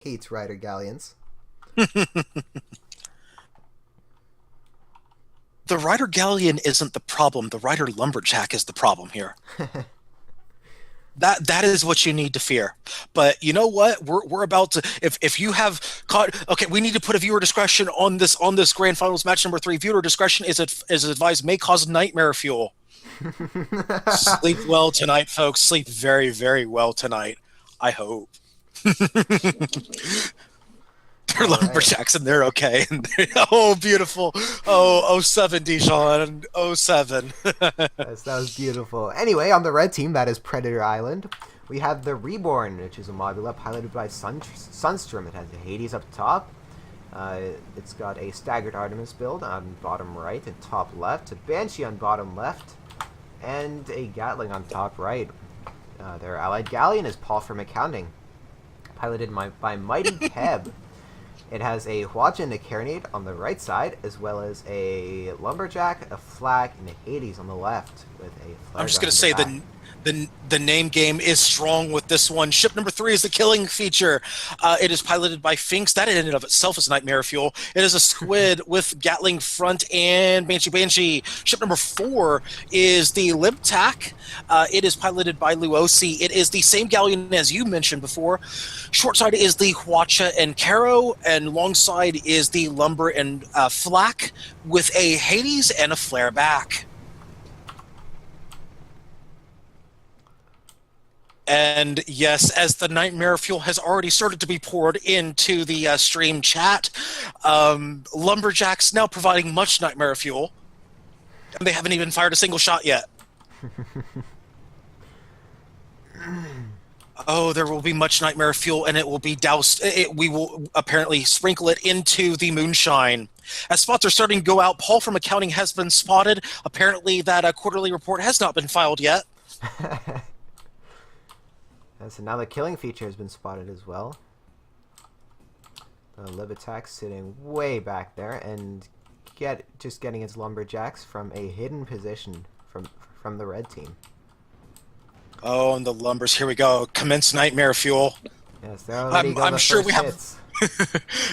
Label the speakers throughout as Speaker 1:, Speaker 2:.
Speaker 1: hates Ryder galleons.
Speaker 2: The Ryder Galleon isn't the problem. The Ryder Lumberjack is the problem here. That is what you need to fear. But you know what? We're about to if you have caught okay, we need to put a viewer discretion on this grand finals match number 3. Viewer discretion is advised, may cause nightmare fuel. Sleep well tonight, folks. Sleep very, very well tonight. I hope. They're
Speaker 1: All right.
Speaker 2: lumberjacks and they're okay. Oh, beautiful. Oh, 07, Dijon. 07.
Speaker 1: Yes, that was beautiful. Anyway, on the red team, that is Predator Island. We have the Reborn, which is a modula piloted by Sunstrom. It has a Hades up top. It's got a staggered Artemis build on bottom right and top left, a Banshee on bottom left, and a Gatling on top right. Their allied galleon is Paul from Accounting, piloted by Mighty Keb. It has a Hwaja and a Carronade on the right side, as well as a Lumberjack, a Flak, and a Hades on the left, with a flare
Speaker 2: I'm just
Speaker 1: gun
Speaker 2: going to
Speaker 1: in
Speaker 2: say
Speaker 1: the back.
Speaker 2: the name game is strong with this one. Ship number 3 is the killing feature. It is piloted by Finks. That in and of itself is nightmare fuel. It is a squid with Gatling front and Banshee. Ship number 4 is the Libtac. It is piloted by Luosi. It is the same galleon as you mentioned before. Short side is the Hwacha and Caro, and long side is the Lumber and Flak with a Hades and a flare back. And yes, as the nightmare fuel has already started to be poured into the stream chat, Lumberjacks now providing much nightmare fuel, and they haven't even fired a single shot yet. Oh, there will be much nightmare fuel, and it will be doused. We will apparently sprinkle it into the moonshine. As spots are starting to go out, Paul from Accounting has been spotted. Apparently, that quarterly report has not been filed yet.
Speaker 1: So now the killing feature has been spotted as well. The Lib attack sitting way back there and just getting its lumberjacks from a hidden position from the red team.
Speaker 2: Oh, and the lumbers. Here we go. Commence nightmare fuel.
Speaker 1: Yes, they're already going
Speaker 2: I'm
Speaker 1: the
Speaker 2: sure
Speaker 1: first
Speaker 2: we have.
Speaker 1: hits.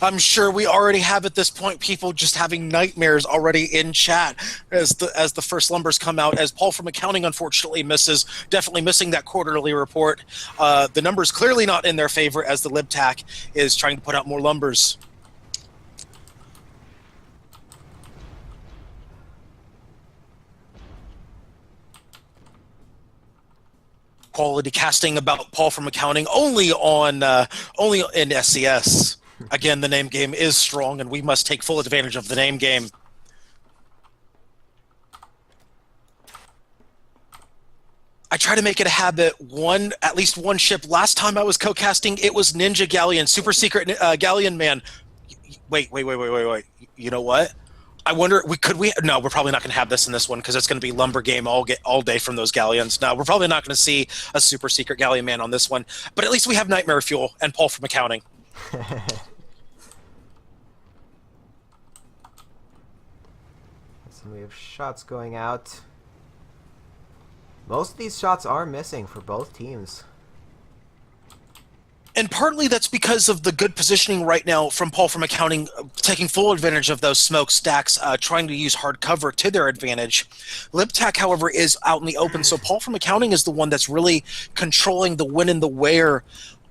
Speaker 2: I'm sure we already have at this point people just having nightmares already in chat as the first lumbers come out. As Paul from Accounting unfortunately definitely missing that quarterly report. The numbers clearly not in their favor as the Libtac is trying to put out more lumbers. Quality casting about Paul from Accounting only in SCS. Again, the name game is strong, and we must take full advantage of the name game. I try to make it a habit, at least one ship. Last time I was co-casting, it was Ninja Galleon, Super Secret Galleon Man. Wait. You know what? I wonder, no, we're probably not going to have this in this one because it's going to be lumber game all day from those galleons. No, we're probably not going to see a super secret galleon man on this one, but at least we have nightmare fuel and Paul from Accounting.
Speaker 1: So we have shots going out. Most of these shots are missing for both teams.
Speaker 2: And partly that's because of the good positioning right now from Paul from Accounting, taking full advantage of those smoke stacks, trying to use hard cover to their advantage. Libtac, however, is out in the open, so Paul from Accounting is the one that's really controlling the when and the where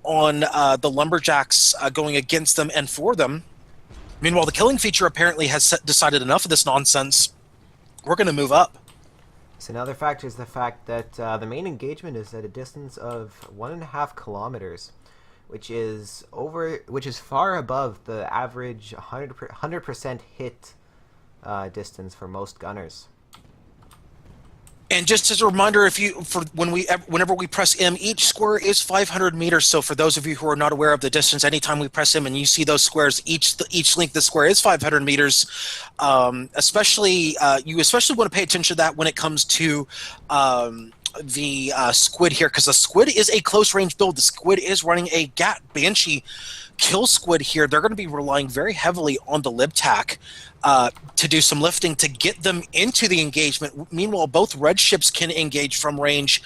Speaker 2: on the Lumberjacks going against them and for them. Meanwhile, the killing feature apparently has decided enough of this nonsense. We're going to move up.
Speaker 1: So another factor is the fact that the main engagement is at a distance of 1.5 kilometers. Which is far above the average 100% hit distance for most gunners.
Speaker 2: And just as a reminder, whenever we press M, each square is 500 meters. So for those of you who are not aware of the distance, anytime we press M and you see those squares, each length of the square is 500 meters. You especially want to pay attention to that when it comes to the squid here, because the squid is a close range build. The squid is running a Gat Banshee kill squid here, they're going to be relying very heavily on the Libtac to do some lifting to get them into the engagement. Meanwhile, both red ships can engage from range.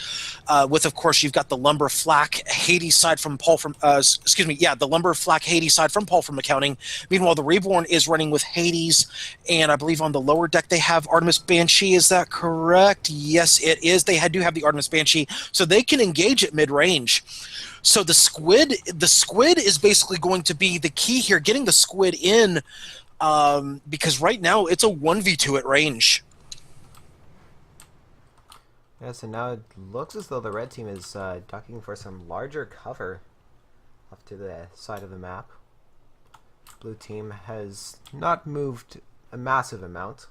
Speaker 2: With, of course, you've got the lumber flak Hades side from Paul from the lumber flak Hades side from Paul from accounting. Meanwhile, the Reborn is running with Hades, and I believe on the lower deck they have Artemis Banshee. Is that correct? Yes, it is. They do have the Artemis Banshee, so they can engage at mid-range. So the squid is basically going to be the key here, getting the squid in, because right now it's a 1v2 at range.
Speaker 1: Yeah, so now it looks as though the red team is ducking for some larger cover off to the side of the map. Blue team has not moved a massive amount,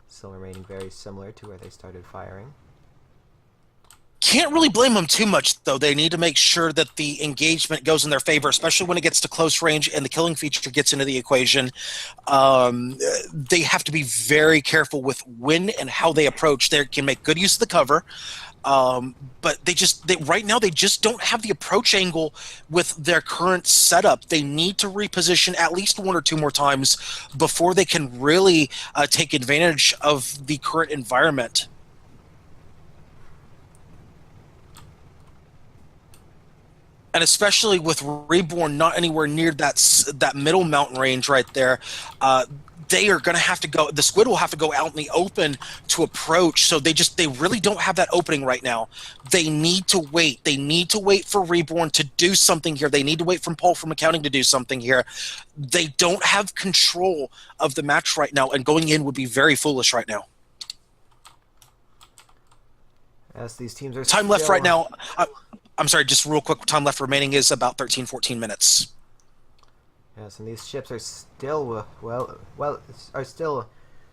Speaker 1: still remaining very similar to where they started firing.
Speaker 2: Can't really blame them too much, though. They need to make sure that the engagement goes in their favor, especially when it gets to close range and the killing feature gets into the equation. They have to be very careful with when and how they approach. They can make good use of the cover, but right now they just don't have the approach angle with their current setup. They need to reposition at least one or two more times before they can really take advantage of the current environment. And especially with Reborn not anywhere near that middle mountain range right there, they are going to have to go. The squid will have to go out in the open to approach. So they really don't have that opening right now. They need to wait. They need to wait for Reborn to do something here. They need to wait for Paul from accounting to do something here. They don't have control of the match right now, and going in would be very foolish right now.
Speaker 1: As these teams are
Speaker 2: time left right now. I'm sorry, just real quick, time left remaining is about 13-14 minutes.
Speaker 1: Yes, and these ships are still,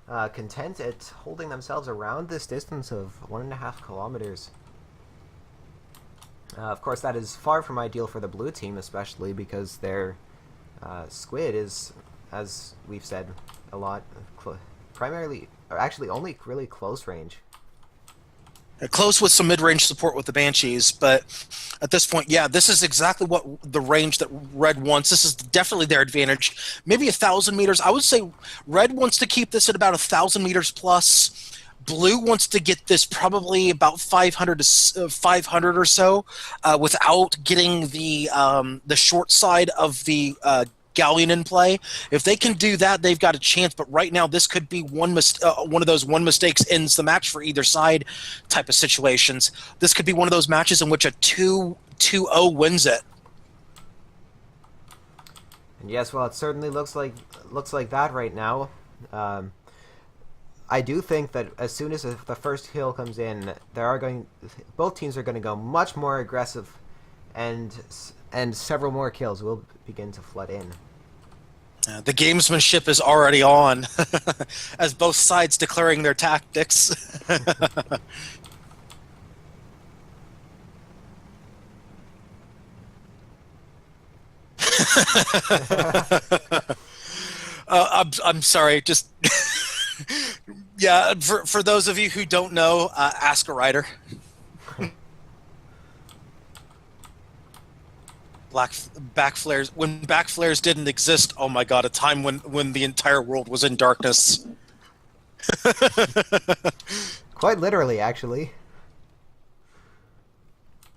Speaker 1: content at holding themselves around this distance of 1.5 kilometers. Of course, that is far from ideal for the blue team, especially because their squid is, as we've said a lot, actually only really close range.
Speaker 2: Close with some mid-range support with the Banshees, but at this point, yeah, this is exactly what the range that Red wants. This is definitely their advantage. Maybe 1,000 meters. I would say Red wants to keep this at about 1,000 meters plus. Blue wants to get this probably about 500 or so, without getting the short side of the galleon in play. If they can do that, they've got a chance. But right now, this could be one of those one mistakes ends the match for either side type of situations. This could be one of those matches in which a 2-0 wins it.
Speaker 1: And yes, well, it certainly looks like that right now. I do think that as soon as the first kill comes in, both teams are going to go much more aggressive, and several more kills will begin to flood in.
Speaker 2: The gamesmanship is already on, as both sides declaring their tactics. I'm sorry, just... yeah, for those of you who don't know, ask a Ryder. Back flares. When back flares didn't exist, oh my god, a time when the entire world was in darkness.
Speaker 1: Quite literally, actually.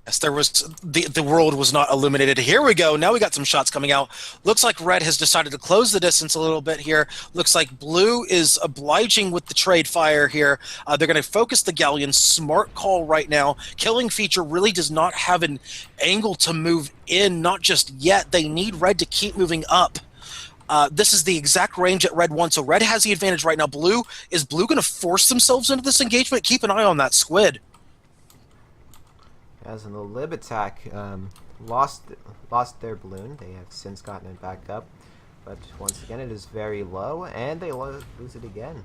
Speaker 2: Yes, there was the world was not illuminated. Here we go. Now we got some shots coming out. Looks like Red has decided to close the distance a little bit here. Looks like Blue is obliging with the trade fire here. They're going to focus the galleon. Smart call right now. Killing feature really does not have an angle to move in, not just yet. They need Red to keep moving up. This is the exact range that Red wants, so Red has the advantage right now. Is Blue going to force themselves into this engagement? Keep an eye on that squid.
Speaker 1: As in the Lib attack, lost their balloon. They have since gotten it back up, but once again it is very low, and they lose it again.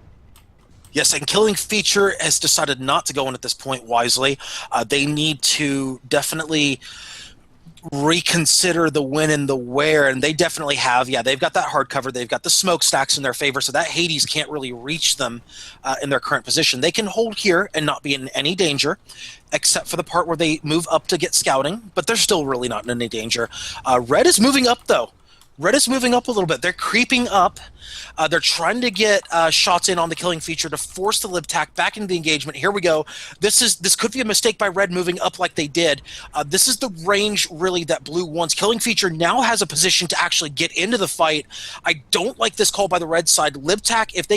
Speaker 2: Yes, and Killing Feature has decided not to go in at this point wisely. They need to definitely reconsider the when and the where, and they definitely have. Yeah, they've got that hard cover. They've got the smokestacks in their favor, so that Hades can't really reach them in their current position. They can hold here and not be in any danger, except for the part where they move up to get scouting, but they're still really not in any danger. Red is moving up, though. Red is moving up a little bit. They're creeping up. They're trying to get shots in on the killing feature to force the Libtac back into the engagement. Here we go. This could be a mistake by Red moving up like they did. This is the range really that Blue wants. Killing feature now has a position to actually get into the fight. I don't like this call by the Red side. Libtac, if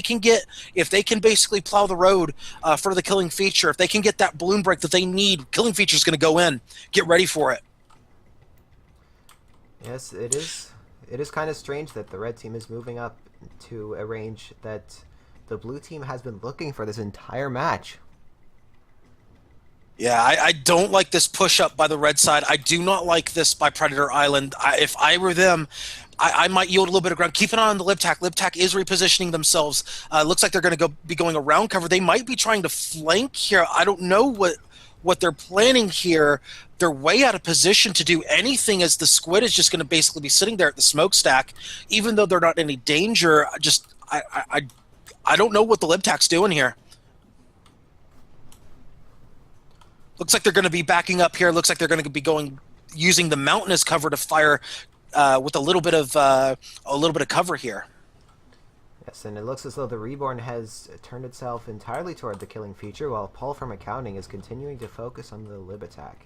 Speaker 2: they can basically plow the road for the killing feature, if they can get that balloon break that they need, killing feature is going to go in. Get ready for it.
Speaker 1: Yes, it is. It is kind of strange that the red team is moving up to a range that the blue team has been looking for this entire match.
Speaker 2: Yeah, I don't like this push-up by the red side. I do not like this by Predator Island. If I were them, I might yield a little bit of ground. Keep an eye on the Libtac. Libtac is repositioning themselves. Looks like they're going to be going around cover. They might be trying to flank here. I don't know what they're planning here. They're way out of position to do anything, as the squid is just going to basically be sitting there at the smokestack, even though they're not in any danger. I don't know what the Libtac's doing here. Looks like they're going to be backing up here. Looks like they're going to be using the mountain as cover to fire with a little bit of cover here.
Speaker 1: Yes, and it looks as though the Reborn has turned itself entirely toward the killing feature, while Paul from Accounting is continuing to focus on the Lib attack.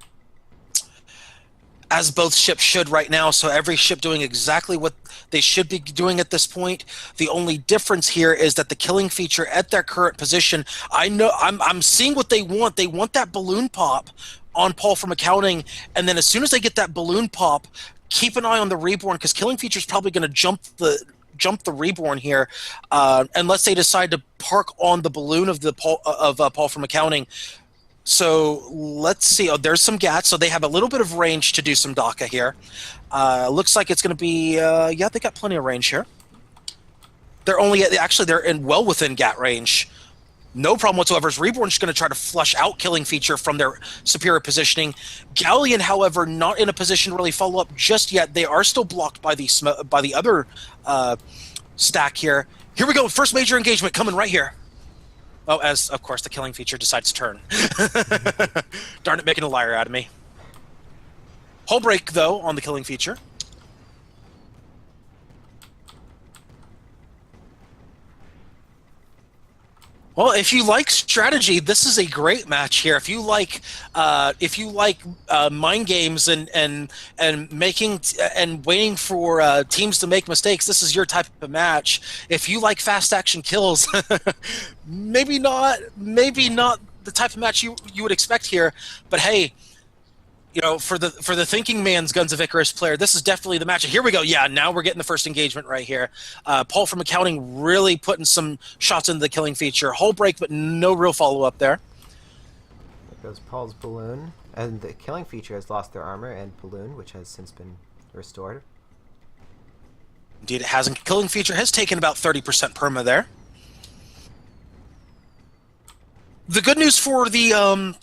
Speaker 2: As both ships should right now, so every ship doing exactly what they should be doing at this point. The only difference here is that the killing feature at their current position, I'm seeing what they want. They want that balloon pop on Paul from Accounting, and then as soon as they get that balloon pop, keep an eye on the Reborn, because killing feature is probably going to jump the Reborn here, unless they decide to park on the balloon of Paul from Accounting. So let's see. Oh, there's some GATs, so they have a little bit of range to do some DACA here. Looks like it's going to be yeah, they got plenty of range here. They're well within GAT range. No problem whatsoever. Reborn's just going to try to flush out killing feature from their superior positioning. Galleon, however, not in a position to really follow up just yet. They are still blocked by the other stack here. Here we go. First major engagement coming right here. Oh, as, of course, the killing feature decides to turn. Darn it, making a liar out of me. Hull break, though, on the killing feature. Well, if you like strategy, this is a great match here. If you like mind games and making and waiting for teams to make mistakes, this is your type of match. If you like fast action kills, maybe not the type of match you would expect here. But hey, you know, for the thinking man's Guns of Icarus player, this is definitely the match. Here we go. Yeah, now we're getting the first engagement right here. Paul from Accounting really putting some shots into the killing feature. Hull break, but no real follow-up there.
Speaker 1: There goes Paul's balloon. And the killing feature has lost their armor and balloon, which has since been restored.
Speaker 2: Indeed, it hasn't. Killing feature has taken about 30% perma there. The good news for the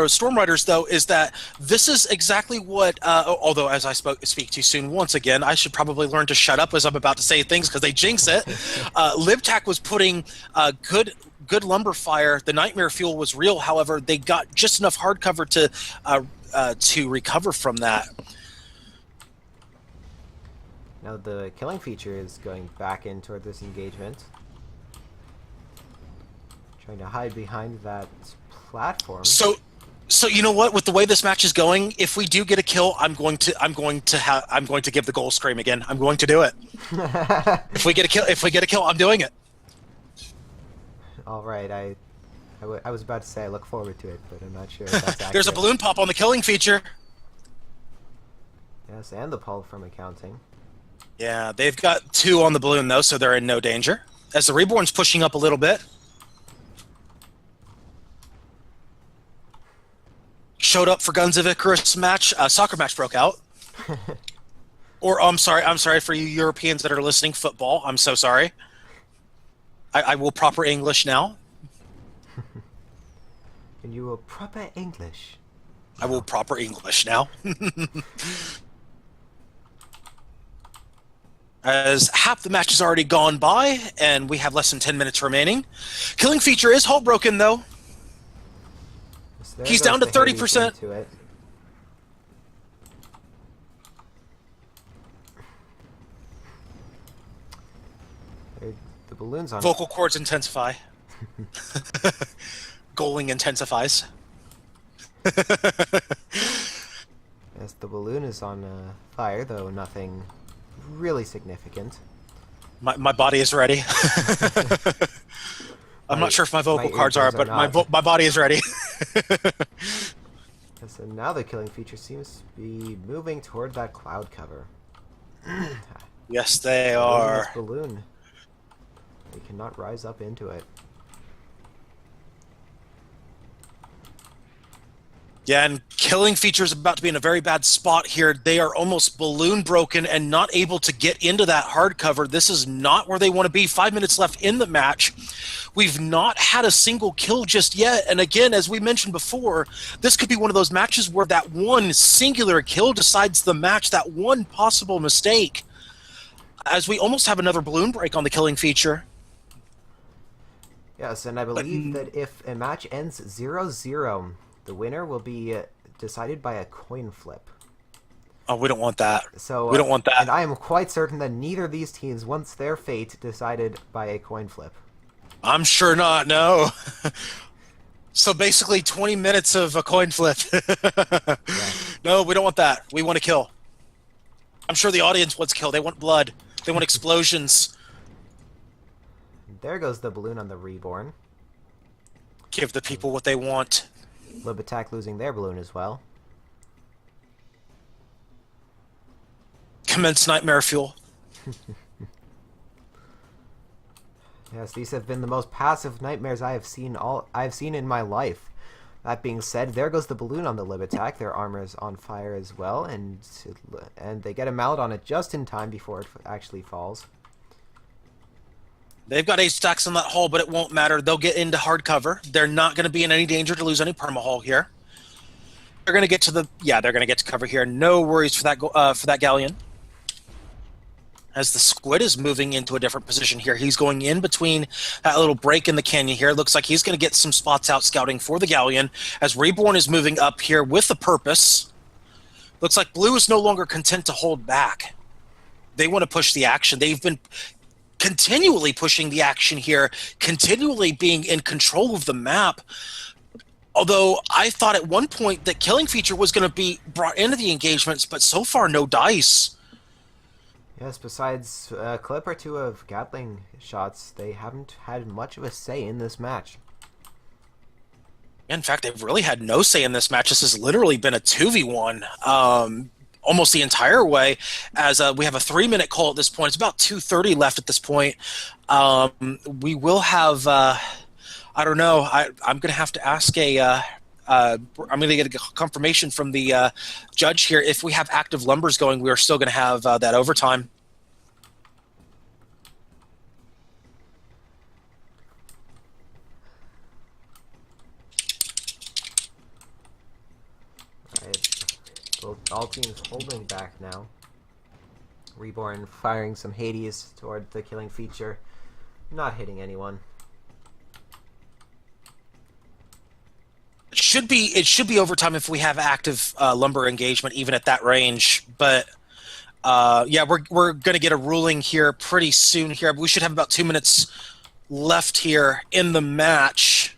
Speaker 2: Storm Riders, though, is that this is exactly what, although as I speak too soon once again, I should probably learn to shut up as I'm about to say things because they jinx it. Libtac was putting good lumber fire. The nightmare fuel was real. However, they got just enough hard cover to recover from that.
Speaker 1: Now the killing feature is going back in toward this engagement, trying to hide behind that platform. So you know what? With the way this match is going, if we do get a kill, I'm going to give the goal scream again. I'm going to do it. If we get a kill, I'm doing it. All right, I was about to say I look forward to it, but I'm not sure if that's accurate.
Speaker 2: There's a balloon pop on the killing feature.
Speaker 1: Yes, and the Paul from Accounting.
Speaker 2: Yeah, they've got 2 on the balloon though, so they're in no danger. As the Reborn's pushing up a little bit. Showed up for Guns of Icarus match. Soccer match broke out. Or I'm sorry for you Europeans that are listening. Football. I'm so sorry. I will proper English now.
Speaker 1: And you will proper English.
Speaker 2: I will proper English now. As half the match has already gone by, and we have less than 10 minutes remaining. Killing feature is hull broken, though.
Speaker 1: So
Speaker 2: He's down to 30%.
Speaker 1: The balloon's on.
Speaker 2: Vocal cords intensify. Goaling intensifies.
Speaker 1: Yes, the balloon is on fire, though nothing really significant.
Speaker 2: My body is ready. I'm not sure if my vocal cords are, but my body is ready.
Speaker 1: So now the killing feature seems to be moving toward that cloud cover.
Speaker 2: Yes, they are.
Speaker 1: This balloon. They cannot rise up into it.
Speaker 2: Yeah, and killing feature is about to be in a very bad spot here. They are almost balloon broken and not able to get into that hardcover. This is not where they want to be. 5 minutes left in the match. We've not had a single kill just yet. And again, as we mentioned before, this could be one of those matches where that one singular kill decides the match, that one possible mistake. As we almost have another balloon break on the killing feature.
Speaker 1: Yes, and I believe that if a match ends 0-0, the winner will be decided by a coin flip.
Speaker 2: Oh, we don't want that.
Speaker 1: So
Speaker 2: we don't want that.
Speaker 1: And I am quite certain that neither of these teams wants their fate decided by a coin flip.
Speaker 2: I'm sure not, no. So basically 20 minutes of a coin flip. Yeah. No, we don't want that. We want to kill. I'm sure the audience wants kill. They want blood. They want explosions.
Speaker 1: There goes the balloon on the Reborn.
Speaker 2: Give the people what they want.
Speaker 1: Libatak losing their balloon as well.
Speaker 2: Commence nightmare fuel.
Speaker 1: Yes, these have been the most passive nightmares I've seen in my life. That being said, there goes the balloon on the Libatak. Their armor is on fire as well, and they get a mallet on it just in time before it actually falls.
Speaker 2: They've got 8 stacks on that hull, but it won't matter. They'll get into hard cover. They're not going to be in any danger to lose any perma-hull here. They're going to get to the... Yeah, they're going to get to cover here. No worries for that galleon. As the squid is moving into a different position here. He's going in between that little break in the canyon here. Looks like he's going to get some spots out scouting for the galleon. As Reborn is moving up here with a purpose. Looks like Blue is no longer content to hold back. They want to push the action. They've been continually pushing the action here, continually being in control of the map. Although I thought at one point that killing feature was going to be brought into the engagements, but so far no dice.
Speaker 1: Yes, besides a clip or two of Gatling shots, they haven't had much of a say in this match.
Speaker 2: In fact, they've really had no say in this match. This has literally been a 2v1. Almost the entire way, as we have a 3-minute call at this point. It's about 2:30 left at this point. We will have, I don't know, I'm going to have to ask I'm going to get a confirmation from the judge here. If we have active lumbers going, we are still going to have that overtime.
Speaker 1: All teams holding back now. Reborn firing some Hades toward the killing feature. Not hitting anyone.
Speaker 2: It should be overtime if we have active lumber engagement, even at that range. But yeah, we're going to get a ruling here pretty soon. Here, we should have about 2 minutes left here in the match.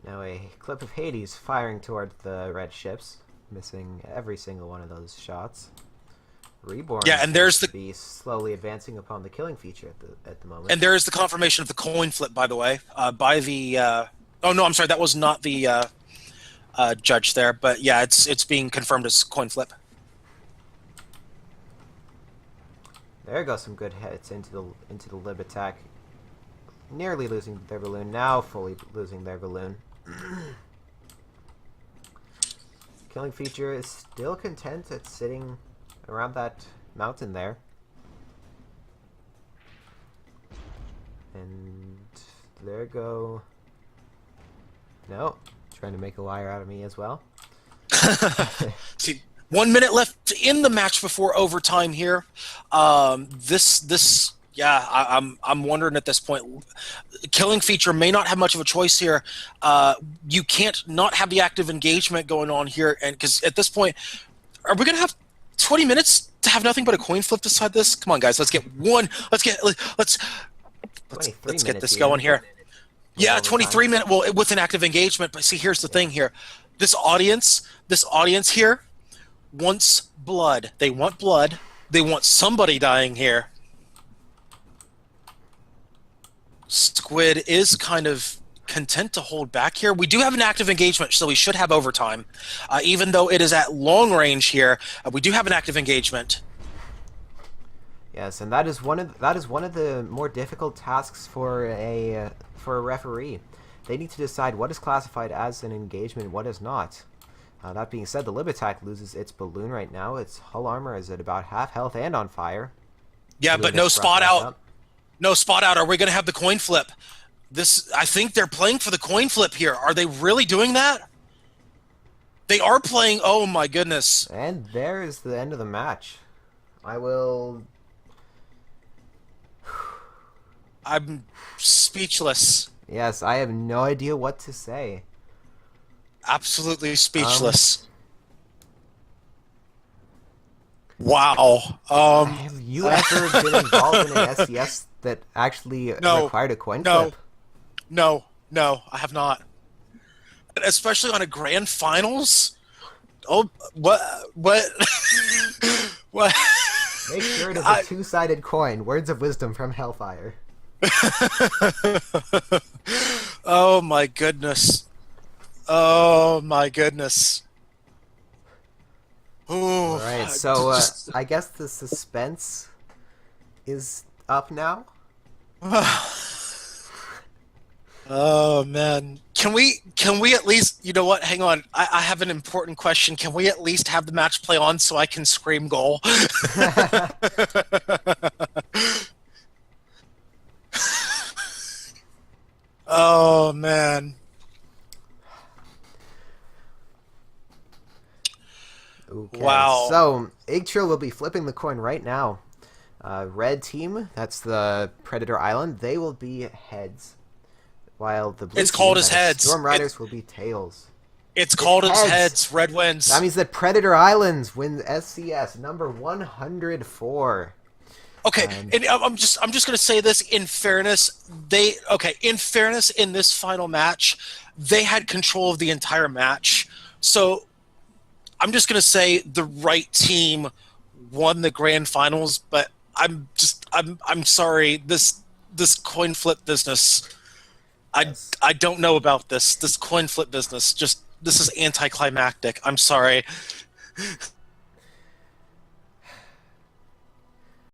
Speaker 1: Now a clip of Hades firing toward the red ships, missing every single one of those shots. Reborn.
Speaker 2: Yeah, and there's
Speaker 1: be slowly advancing upon the killing feature at the moment.
Speaker 2: And there is the confirmation of the coin flip, by the way, by the. Oh no, I'm sorry, that was not the judge there, but yeah, it's being confirmed as coin flip.
Speaker 1: There goes some good hits into the lib attack. Nearly losing their balloon, now fully losing their balloon. Killing feature is still content at sitting around that mountain there. And there go. No, trying to make a liar out of me as well.
Speaker 2: See, 1 minute left in the match before overtime here. I'm wondering at this point. Killing feature may not have much of a choice here. You can't not have the active engagement going on here, and because at this point, are we going to have 20 minutes to have nothing but a coin flip decide this? Come on, guys, let's get this going here. Yeah, 23 minute. Well, with an active engagement, but see, here's the thing here. This audience here wants blood. They want blood. They want somebody dying here. Squid is kind of content to hold back here. We do have an active engagement, so we should have overtime. Even though it is at long range here, we do have an active engagement.
Speaker 1: Yes, and that is one of the more difficult tasks for a referee. They need to decide what is classified as an engagement and what is not. That being said, the Libitak loses its balloon right now. Its hull armor is at about half health and on fire.
Speaker 2: Yeah, but no spot out. No spot out. Are we going to have the coin flip? I think they're playing for the coin flip here. Are they really doing that? They are playing. Oh my goodness.
Speaker 1: And there is the end of the match.
Speaker 2: I'm speechless.
Speaker 1: Yes, I have no idea what to say.
Speaker 2: Absolutely speechless. Wow.
Speaker 1: Have you ever been involved in an SCS that actually required a coin flip?
Speaker 2: No, I have not. Especially on a grand finals? Oh, what? What?
Speaker 1: Make sure it is a two-sided coin. Words of wisdom from Hellfire.
Speaker 2: Oh my goodness. Oh my goodness.
Speaker 1: All right, so I guess the suspense is up now.
Speaker 2: Oh man, can we at least? You know what? Hang on, I have an important question. Can we at least have the match play on so I can scream goal? Oh man.
Speaker 1: Okay,
Speaker 2: wow.
Speaker 1: So, Igtrill will be flipping the coin right now. Red team, that's the Predator Island, they will be heads. While the blue
Speaker 2: it's called
Speaker 1: team,
Speaker 2: as heads.
Speaker 1: Storm Riders will be tails.
Speaker 2: It's called as heads. Red wins.
Speaker 1: That means that Predator Islands wins SCS number 104.
Speaker 2: Okay, and I'm just gonna say this in fairness. In fairness, in this final match, they had control of the entire match. So I'm just gonna say the right team won the grand finals. But I'm sorry. This coin flip business. I don't know about this coin flip business. This is anticlimactic. I'm sorry.